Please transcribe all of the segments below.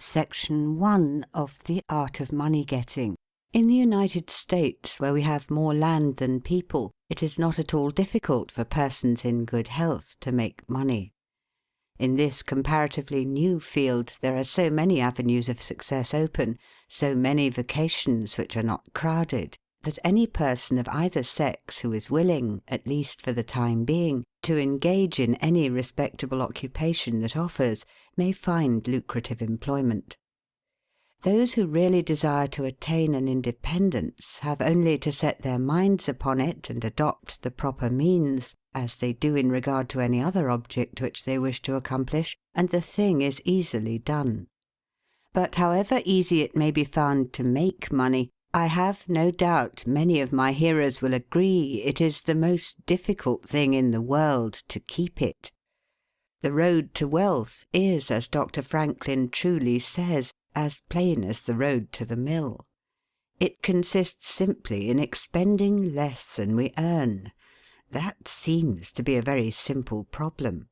Section 1 of The Art of Money Getting. In the United States, where we have more land than people, it is not at all difficult for persons in good health to make money. In this comparatively new field, there are so many avenues of success open, so many vocations which are not crowded, that any person of either sex who is willing, at least for the time being, to engage in any respectable occupation that offers, may find lucrative employment. Those who really desire to attain an independence have only to set their minds upon it and adopt the proper means, as they do in regard to any other object which they wish to accomplish, and the thing is easily done. But however easy it may be found to make money, I have no doubt many of my hearers will agree it is the most difficult thing in the world to keep it. The road to wealth is, as Dr. Franklin truly says, as plain as the road to the mill. It consists simply in expending less than we earn. That seems to be a very simple problem.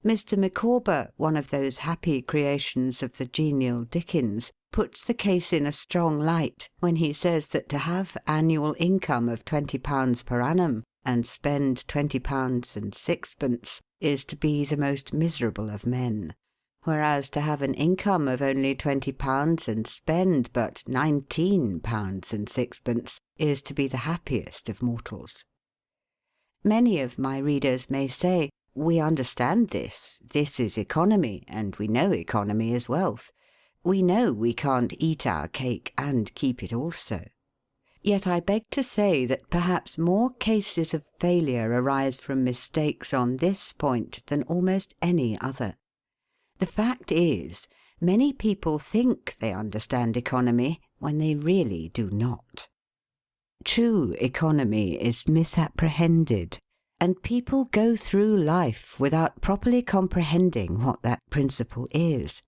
Mr. Micawber, one of those happy creations of the genial Dickens, puts the case in a strong light when he says that to have annual income of £20 per annum and spend £20 and sixpence is to be the most miserable of men, whereas to have an income of only £20 and spend but £19 and sixpence is to be the happiest of mortals. Many of my readers may say, "We understand this. This is economy, and we know economy is wealth. We know we can't eat our cake and keep it also." Yet I beg to say that perhaps more cases of failure arise from mistakes on this point than almost any other. The fact is, many people think they understand economy when they really do not. True economy is misapprehended, and people go through life without properly comprehending what that principle is.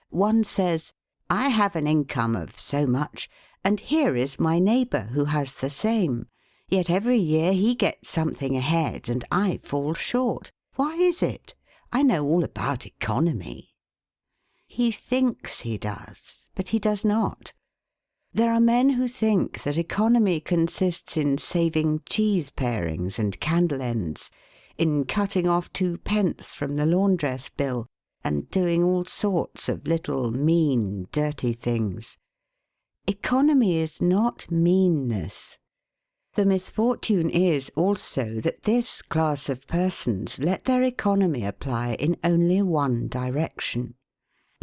One says, "I have an income of so much, and here is my neighbour who has the same. Yet every year he gets something ahead and I fall short. Why is it? I know all about economy." He thinks he does, but he does not. There are men who think that economy consists in saving cheese parings and candle ends, in cutting off 2p from the laundress bill, and doing all sorts of little mean, dirty things. Economy is not meanness. The misfortune is also that this class of persons let their economy apply in only one direction.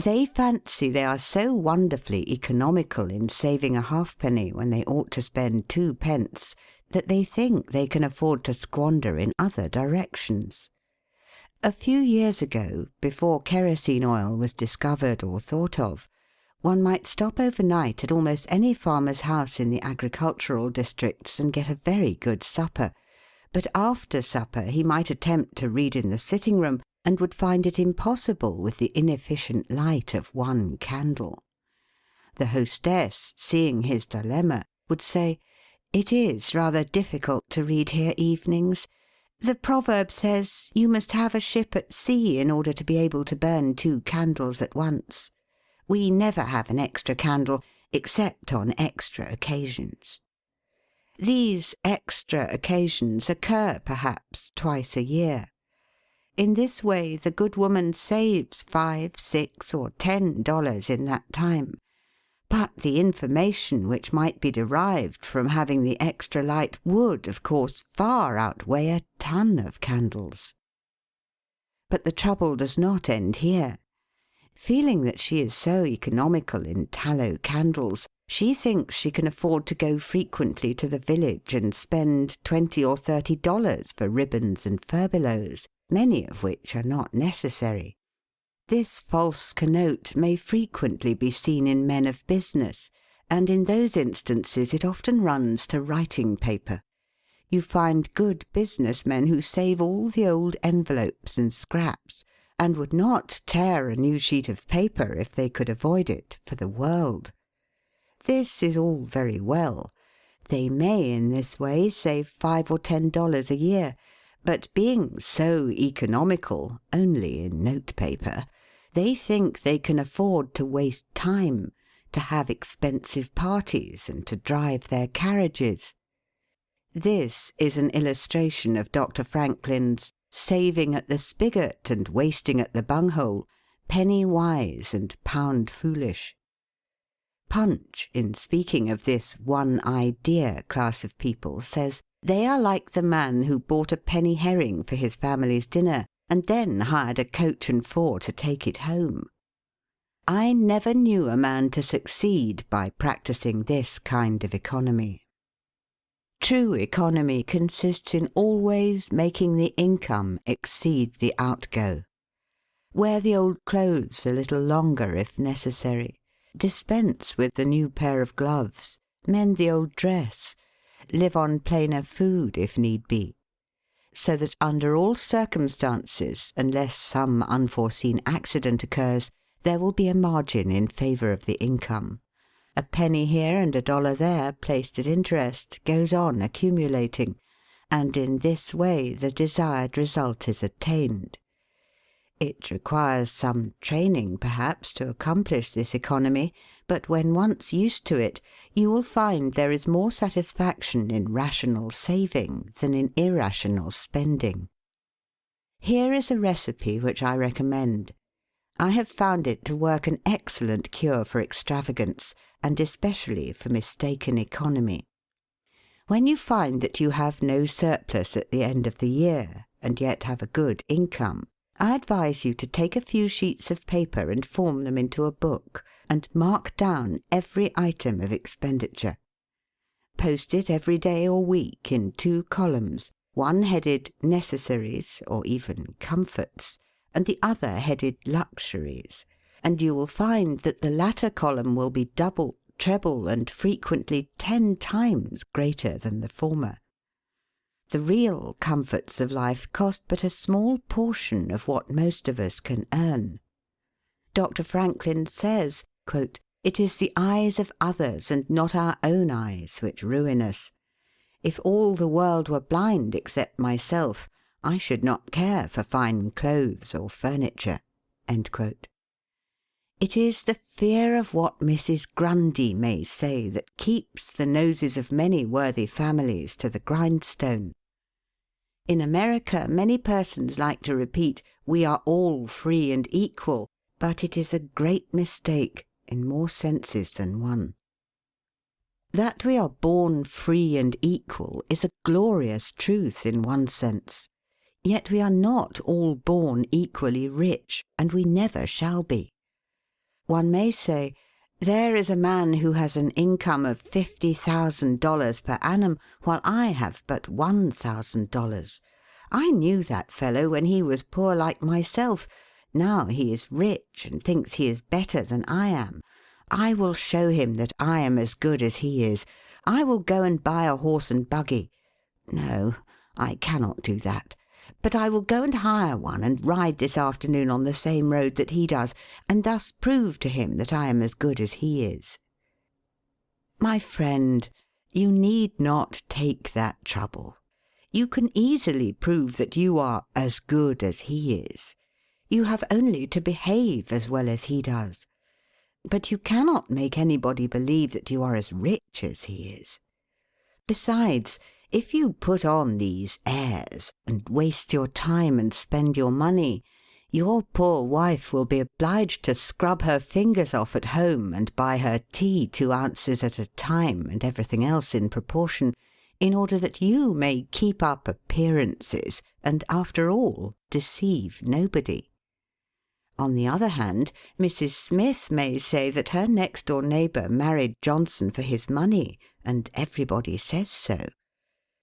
They fancy they are so wonderfully economical in saving a halfpenny when they ought to spend 2p that they think they can afford to squander in other directions. A few years ago, before kerosene oil was discovered or thought of, one might stop overnight at almost any farmer's house in the agricultural districts and get a very good supper, but after supper he might attempt to read in the sitting-room and would find it impossible with the inefficient light of one candle. The hostess, seeing his dilemma, would say, "It is rather difficult to read here evenings. The proverb says, 'You must have a ship at sea in order to be able to burn 2 candles at once. We never have an extra candle, except on extra occasions.' These extra occasions occur, perhaps, twice a year. In this way the good woman saves $5, $6, or $10 in that time. But the information which might be derived from having the extra light would, of course, far outweigh a ton of candles. But the trouble does not end here. Feeling that she is so economical in tallow candles, she thinks she can afford to go frequently to the village and spend $20 or $30 for ribbons and furbelows, many of which are not necessary. This false connote may frequently be seen in men of business, and in those instances it often runs to writing paper. You find good business men who save all the old envelopes and scraps, and would not tear a new sheet of paper if they could avoid it for the world. This is all very well. They may in this way save $5 or $10 a year, but being so economical, only in note paper, They think they can afford to waste time, to have expensive parties, and to drive their carriages. This is an illustration of Dr. Franklin's saving at the spigot and wasting at the bunghole, penny wise and pound foolish. Punch, in speaking of this one idea class of people, says, "They are like the man who bought a penny herring for his family's dinner and then hired a coach and four to take it home." I never knew a man to succeed by practising this kind of economy. True economy consists in always making the income exceed the outgo. Wear the old clothes a little longer if necessary. Dispense with the new pair of gloves. Mend the old dress. Live on plainer food if need be. So that under all circumstances, unless some unforeseen accident occurs, there will be a margin in favour of the income. A penny here and a dollar there, placed at interest, goes on accumulating, and in this way the desired result is attained. It requires some training, perhaps, to accomplish this economy, but when once used to it, you will find there is more satisfaction in rational saving than in irrational spending. Here is a recipe which I recommend. I have found it to work an excellent cure for extravagance, and especially for mistaken economy. When you find that you have no surplus at the end of the year, and yet have a good income, I advise you to take a few sheets of paper and form them into a book, and mark down every item of expenditure. Post it every day or week in 2 columns, one headed Necessaries or even Comforts, and the other headed Luxuries, and you will find that the latter column will be double, treble, and frequently 10 times greater than the former. The real comforts of life cost but a small portion of what most of us can earn. Dr. Franklin says, quote, "It is the eyes of others and not our own eyes which ruin us. If all the world were blind except myself, I should not care for fine clothes or furniture." End quote. It is the fear of what Mrs. Grundy may say that keeps the noses of many worthy families to the grindstone. In America, many persons like to repeat, "We are all free and equal," but it is a great mistake, in more senses than one. That we are born free and equal is a glorious truth in one sense. Yet we are not all born equally rich, and we never shall be. One may say, "There is a man who has an income of $50,000 per annum, while I have but $1,000. I knew that fellow when he was poor like myself. Now he is rich and thinks he is better than I am. I will show him that I am as good as he is. I will go and buy a horse and buggy. No, I cannot do that. But I will go and hire one and ride this afternoon on the same road that he does, and thus prove to him that I am as good as he is." My friend, you need not take that trouble. You can easily prove that you are as good as he is. You have only to behave as well as he does. But you cannot make anybody believe that you are as rich as he is. Besides, if you put on these airs, and waste your time and spend your money, your poor wife will be obliged to scrub her fingers off at home and buy her tea 2 ounces at a time, and everything else in proportion, in order that you may keep up appearances and, after all, deceive nobody. On the other hand, Mrs. Smith may say that her next-door neighbour married Johnson for his money, and everybody says so.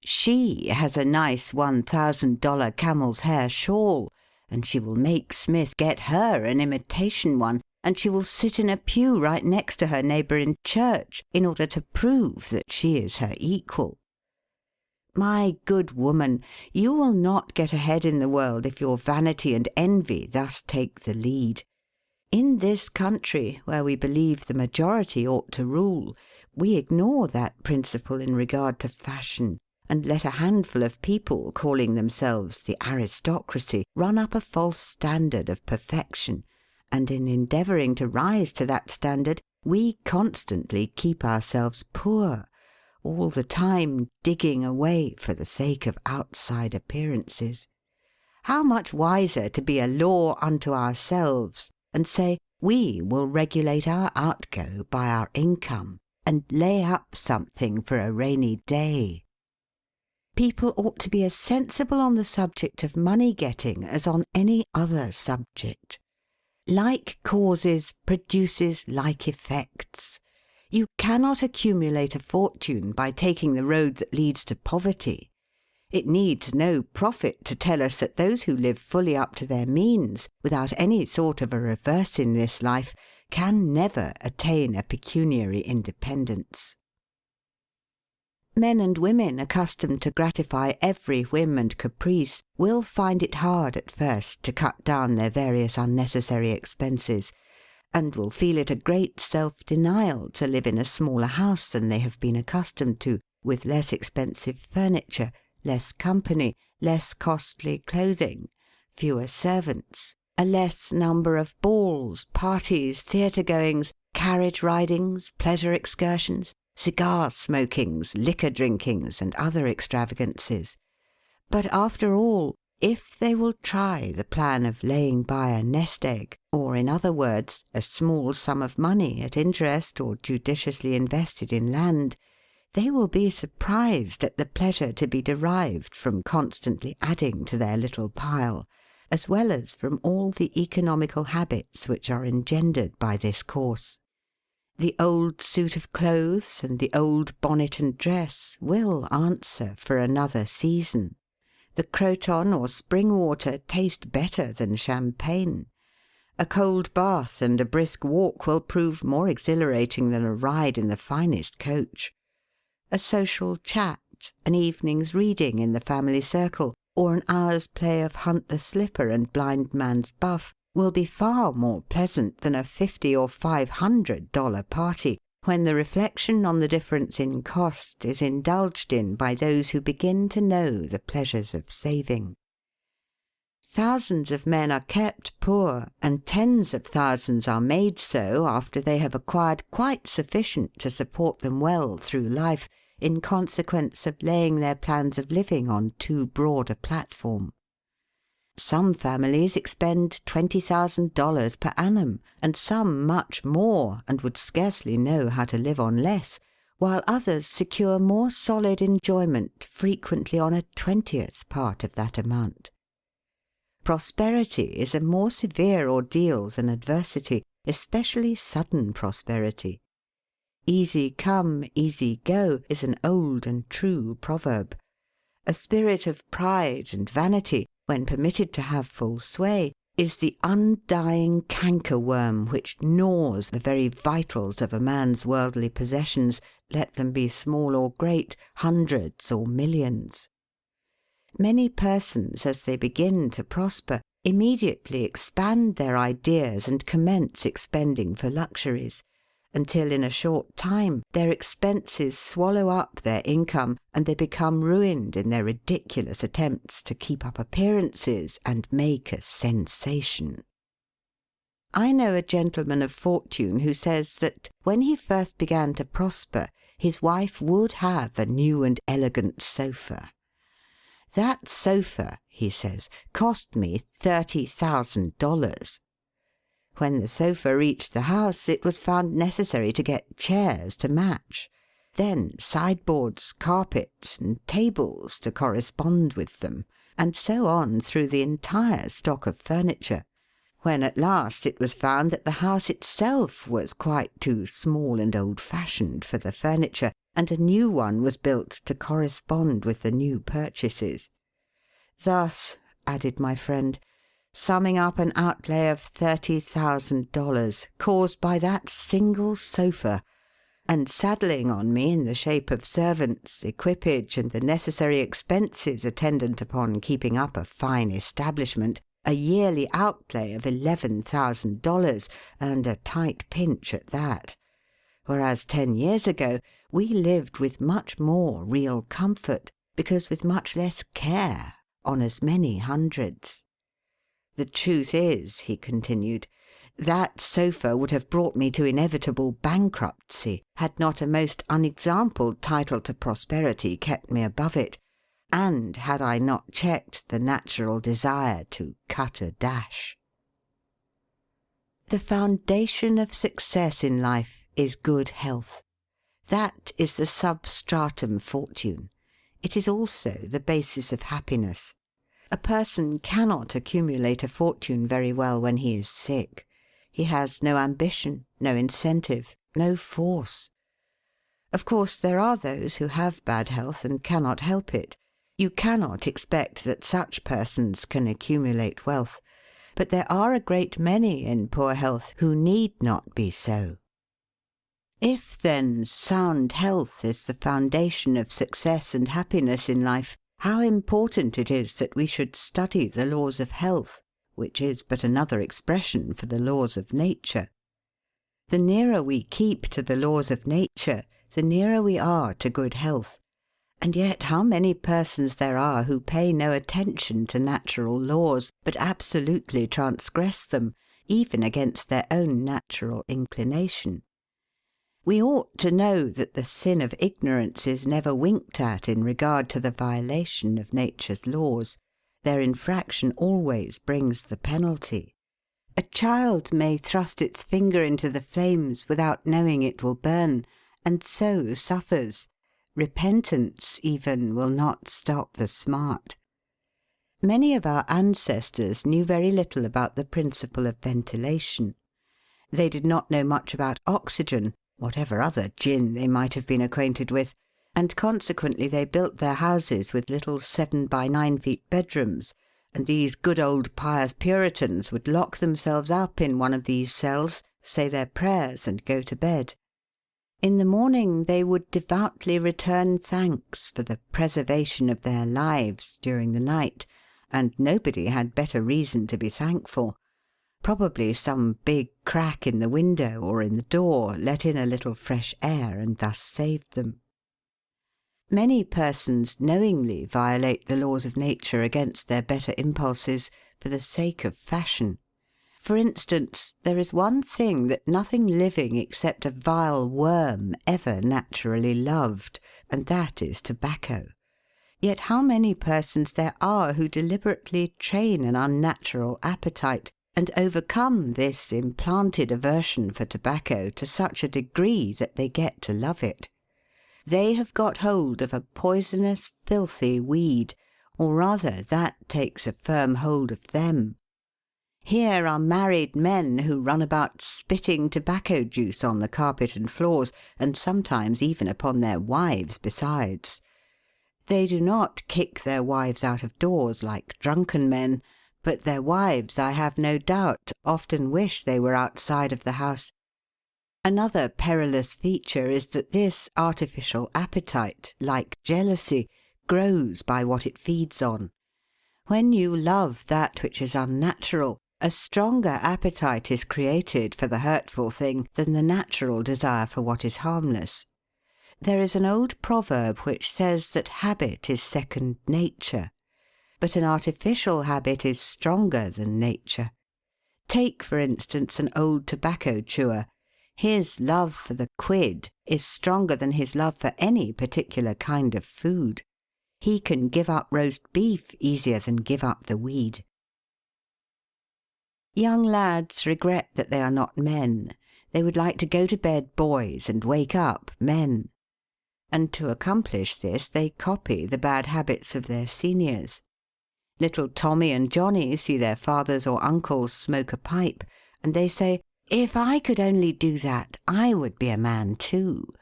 She has a nice $1,000 camel's hair shawl, and she will make Smith get her an imitation one, and she will sit in a pew right next to her neighbour in church in order to prove that she is her equal. My good woman, you will not get ahead in the world if your vanity and envy thus take the lead. In this country, where we believe the majority ought to rule, we ignore that principle in regard to fashion, and let a handful of people, calling themselves the aristocracy, run up a false standard of perfection, and in endeavouring to rise to that standard, we constantly keep ourselves poor, all the time digging away for the sake of outside appearances. How much wiser to be a law unto ourselves and say, we will regulate our outgo by our income and lay up something for a rainy day. People ought to be as sensible on the subject of money getting as on any other subject. Like causes produces like effects. You cannot accumulate a fortune by taking the road that leads to poverty. It needs no prophet to tell us that those who live fully up to their means, without any thought of a reverse in this life, can never attain a pecuniary independence. Men and women accustomed to gratify every whim and caprice will find it hard at first to cut down their various unnecessary expenses, and will feel it a great self-denial to live in a smaller house than they have been accustomed to, with less expensive furniture, less company, less costly clothing, fewer servants, a less number of balls, parties, theatre-goings, carriage-ridings, pleasure excursions, cigar-smokings, liquor-drinkings, and other extravagances. But after all, if they will try the plan of laying by a nest-egg, or in other words, a small sum of money at interest or judiciously invested in land, they will be surprised at the pleasure to be derived from constantly adding to their little pile, as well as from all the economical habits which are engendered by this course. The old suit of clothes and the old bonnet and dress will answer for another season. The Croton or spring water taste better than champagne. A cold bath and a brisk walk will prove more exhilarating than a ride in the finest coach. A social chat, an evening's reading in the family circle, or an hour's play of hunt the slipper and blind man's buff will be far more pleasant than a $50 or $500 party, when the reflection on the difference in cost is indulged in by those who begin to know the pleasures of saving. Thousands of men are kept poor, and tens of thousands are made so after they have acquired quite sufficient to support them well through life, in consequence of laying their plans of living on too broad a platform. Some families expend $20,000 per annum, and some much more, and would scarcely know how to live on less, while others secure more solid enjoyment frequently on a 20th part of that amount. Prosperity is a more severe ordeal than adversity, especially sudden prosperity. Easy come, easy go is an old and true proverb. A spirit of pride and vanity, when permitted to have full sway, is the undying cankerworm which gnaws the very vitals of a man's worldly possessions, let them be small or great, hundreds or millions. Many persons, as they begin to prosper, immediately expand their ideas and commence expending for luxuries, until in a short time their expenses swallow up their income, and they become ruined in their ridiculous attempts to keep up appearances and make a sensation. I know a gentleman of fortune who says that, when he first began to prosper, his wife would have a new and elegant sofa. "That sofa," he says, "cost me $30,000. When the sofa reached the house, it was found necessary to get chairs to match, then sideboards, carpets, and tables to correspond with them, and so on through the entire stock of furniture, when at last it was found that the house itself was quite too small and old-fashioned for the furniture, and a new one was built to correspond with the new purchases. Thus," added my friend, "summing up an outlay of $30,000 caused by that single sofa, and saddling on me in the shape of servants, equipage, and the necessary expenses attendant upon keeping up a fine establishment, a yearly outlay of $11,000, and a tight pinch at that. Whereas 10 years ago we lived with much more real comfort, because with much less care, on as many hundreds. The truth is," he continued, That sofa would have brought me to inevitable bankruptcy had not a most unexampled title to prosperity kept me above it, and had I not checked the natural desire to cut a dash. The foundation of success in life is good health. That is the substratum fortune. It is also the basis of happiness. A person cannot accumulate a fortune very well when he is sick. He has no ambition, no incentive, no force. Of course, there are those who have bad health and cannot help it. You cannot expect that such persons can accumulate wealth. But there are a great many in poor health who need not be so. If, then, sound health is the foundation of success and happiness in life, how important it is that we should study the laws of health, which is but another expression for the laws of nature. The nearer we keep to the laws of nature, the nearer we are to good health. And yet how many persons there are who pay no attention to natural laws, but absolutely transgress them, even against their own natural inclination. We ought to know that the sin of ignorance is never winked at in regard to the violation of nature's laws. Their infraction always brings the penalty. A child may thrust its finger into the flames without knowing it will burn, and so suffers. Repentance, even, will not stop the smart. Many of our ancestors knew very little about the principle of ventilation. They did not know much about oxygen, whatever other gin they might have been acquainted with, and consequently they built their houses with little 7 by 9 feet bedrooms, and these good old pious Puritans would lock themselves up in one of these cells, say their prayers, and go to bed. In the morning they would devoutly return thanks for the preservation of their lives during the night, and nobody had better reason to be thankful. Probably some big crack in the window or in the door let in a little fresh air and thus saved them. Many persons knowingly violate the laws of nature against their better impulses for the sake of fashion. For instance, there is one thing that nothing living except a vile worm ever naturally loved, and that is tobacco. Yet how many persons there are who deliberately train an unnatural appetite, and overcome this implanted aversion for tobacco to such a degree that they get to love it. They have got hold of a poisonous, filthy weed, or rather that takes a firm hold of them. Here are married men who run about spitting tobacco juice on the carpet and floors, and sometimes even upon their wives besides. They do not kick their wives out of doors like drunken men, but their wives, I have no doubt, often wish they were outside of the house. Another perilous feature is that this artificial appetite, like jealousy, grows by what it feeds on. When you love that which is unnatural, a stronger appetite is created for the hurtful thing than the natural desire for what is harmless. There is an old proverb which says that habit is second nature. But an artificial habit is stronger than nature. Take, for instance, an old tobacco chewer. His love for the quid is stronger than his love for any particular kind of food. He can give up roast beef easier than give up the weed. Young lads regret that they are not men. They would like to go to bed boys and wake up men. And to accomplish this they copy the bad habits of their seniors. Little Tommy and Johnny see their fathers or uncles smoke a pipe, and they say, "If I could only do that, I would be a man too.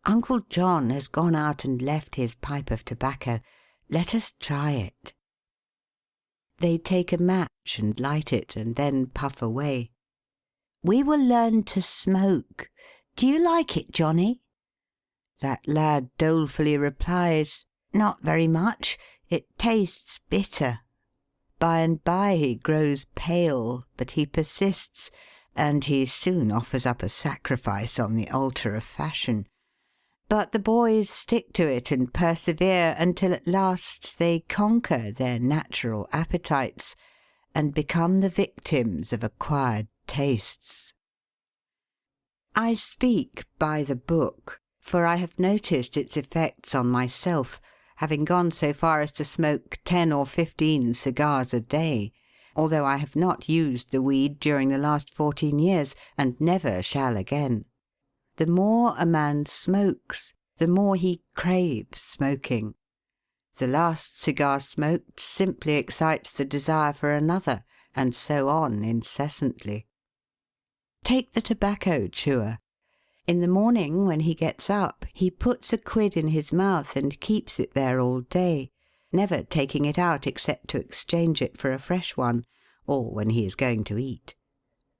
Uncle John has gone out and left his pipe of tobacco. Let us try it." They take a match and light it, and then puff away. "We will learn to smoke. Do you like it, Johnny?" That lad dolefully replies, "Not very much. It tastes bitter." By and by he grows pale, but he persists, and he soon offers up a sacrifice on the altar of fashion. But the boys stick to it and persevere until at last they conquer their natural appetites and become the victims of acquired tastes. I speak by the book, for I have noticed its effects on myself, having gone so far as to smoke 10 or 15 cigars a day, although I have not used the weed during the last 14 years, and never shall again. The more a man smokes, the more he craves smoking. The last cigar smoked simply excites the desire for another, and so on incessantly. Take the tobacco chewer. In the morning, when he gets up, he puts a quid in his mouth and keeps it there all day, never taking it out except to exchange it for a fresh one, or when he is going to eat.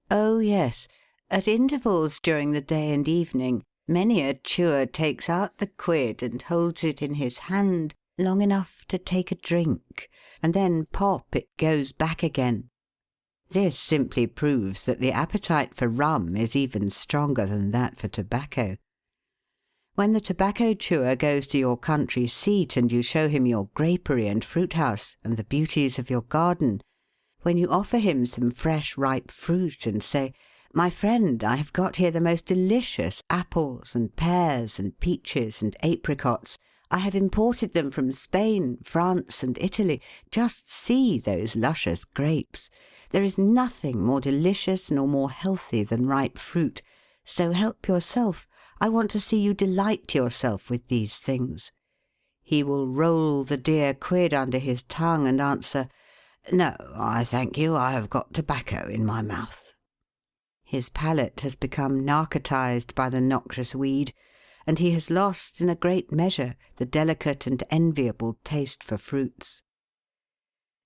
Oh yes, at intervals during the day and evening, many a chewer takes out the quid and holds it in his hand long enough to take a drink, and then pop it goes back again. This simply proves that the appetite for rum is even stronger than that for tobacco. When the tobacco chewer goes to your country seat and you show him your grapery and fruit house and the beauties of your garden, when you offer him some fresh ripe fruit and say, "My friend, I have got here the most delicious apples and pears and peaches and apricots. I have imported them from Spain, France, and Italy. Just see those luscious grapes. There is nothing more delicious nor more healthy than ripe fruit. So help yourself. I want to see you delight yourself with these things." He will roll the dear quid under his tongue and answer, "No, I thank you, I have got tobacco in my mouth." His palate has become narcotized by the noxious weed, and he has lost in a great measure the delicate and enviable taste for fruits.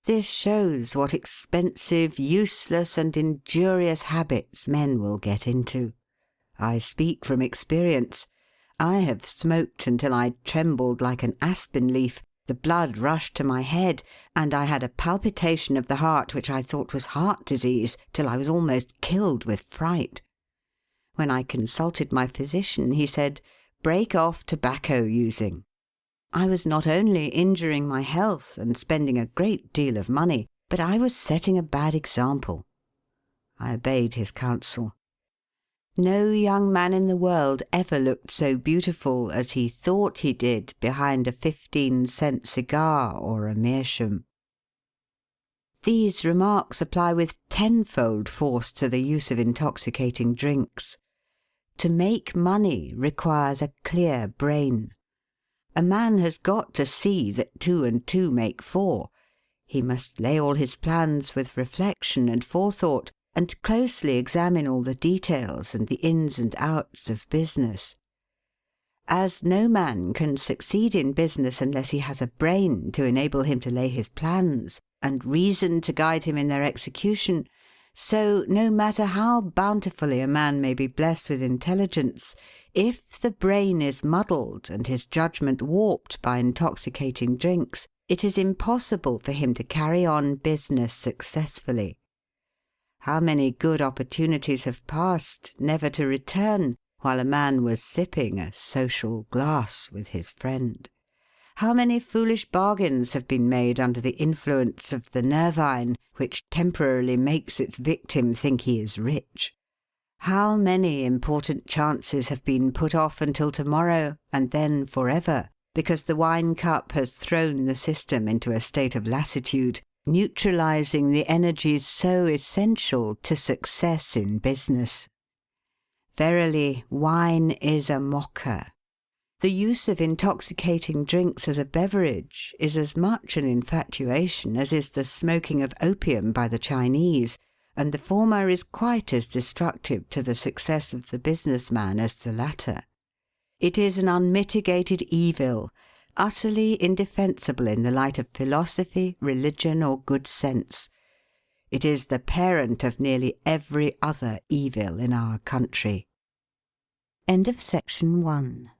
This shows what expensive, useless, and injurious habits men will get into. I speak from experience. I have smoked until I trembled like an aspen leaf, the blood rushed to my head, and I had a palpitation of the heart which I thought was heart disease, till I was almost killed with fright. When I consulted my physician, he said, "Break off tobacco using." I was not only injuring my health and spending a great deal of money, but I was setting a bad example. I obeyed his counsel. No young man in the world ever looked so beautiful as he thought he did behind a 15-cent cigar or a meerschaum. These remarks apply with tenfold force to the use of intoxicating drinks. To make money requires a clear brain. A man has got to see that 2 and 2 make 4. He must lay all his plans with reflection and forethought, and closely examine all the details and the ins and outs of business. As no man can succeed in business unless he has a brain to enable him to lay his plans, and reason to guide him in their execution, so no matter how bountifully a man may be blessed with intelligence, if the brain is muddled and his judgment warped by intoxicating drinks, it is impossible for him to carry on business successfully. How many good opportunities have passed, never to return, while a man was sipping a social glass with his friend? How many foolish bargains have been made under the influence of the nervine, which temporarily makes its victim think he is rich? How many important chances have been put off until to-morrow, and then for ever, because the wine cup has thrown the system into a state of lassitude, neutralizing the energies so essential to success in business? Verily, wine is a mocker. The use of intoxicating drinks as a beverage is as much an infatuation as is the smoking of opium by the Chinese, and the former is quite as destructive to the success of the business man as the latter. It is an unmitigated evil, utterly indefensible in the light of philosophy, religion, or good sense. It is the parent of nearly every other evil in our country. End of section 1.